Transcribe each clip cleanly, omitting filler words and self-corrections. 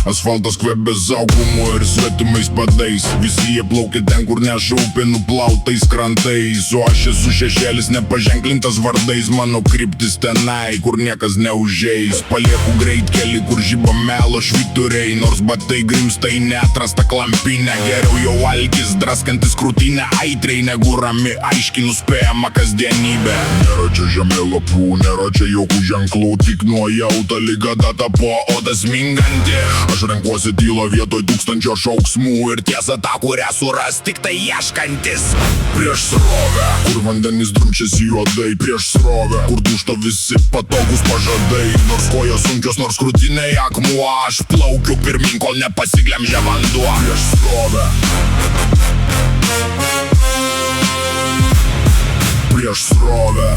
Asfaltas kvepia saugumu ir svetimais padais. Visi jie plaukia ten, kur neša upė nuplautais krantais. O aš esu šešėlis nepaženklintas vardais. Mano kryptis tenai, kur niekas neužeis. Palieku greitkelį, kur žiba melo švyturiai. Nors batai grimsta į neatrastą klampinę. Geriau jau alkis, draskantis krūtinę aitriai, negu rami, aiškiai nuspėjama kasdienybė. Nėra čia žemėlapių, nėra čia jokių ženklų, tik nuojauta, lyga data po oda sminganti. Aš renkuosi tylą vietoj tūkstančio šauksmų ir tiesa tą, kurią suras tik tai ieškantis. Prieš srovę, kur vandenys drumčiasi juodai. Prieš srovę, kur dūžta visi patogus pažadai. Nors kojos sunkios, nors krūtinė akmuo, aš plaukiu pirmin, kol nepasiglemžia vanduo. Prieš srovę, prieš srovę.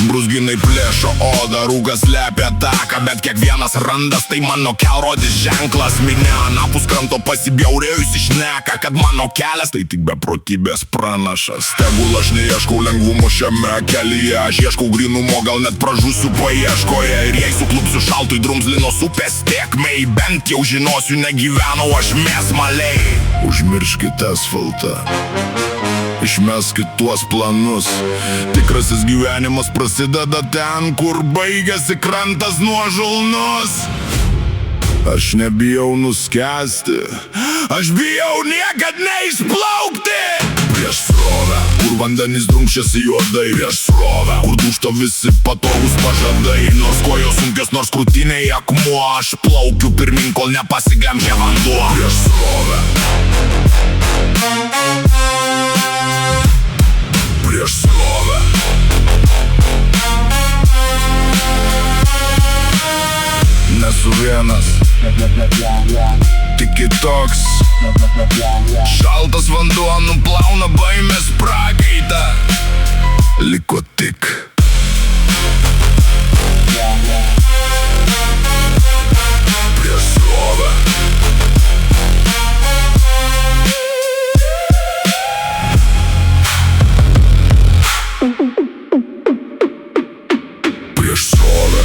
Brūzginai plėšo odą, rūgas lepia taką, bet kiekvienas randas tai mano kelrodis ženklas. Minia anapus kranto pasibjaurėjusi šneka, kad mano kelias tai tik beprotybės pranašas. Tegul aš neieškau lengvumo šiame kelyje, aš ieškau grynumo, gal net pražusiu paieškoje. Ir jei suklupsiu šaltui drumzlinos upės tėkmei, bent jau žinosiu, negyvenau aš mėsmaliai. Užmirškite asfaltą, išmeskit tuos planus. Tikrasis gyvenimas prasideda ten, kur baigiasi krantas nuožulnus. Aš nebijau nuskęsti, aš bijau niekad neišplaukti. Prieš srovę, kur vandenys drumsčiasi juodai. Prieš srovę, kur dūžta visi patogus pažadai. Nors kojos sunkios, nors krūtinė akmuo, aš plaukiu pirmin, kol nepasiglemžia vanduo. Prieš srovę, prieš srovę. Nesu vienas, tik kitoks. Šaltas vanduo nuplauna baimės prakaitą. Liko tik prieš srovę. Prieš srovę.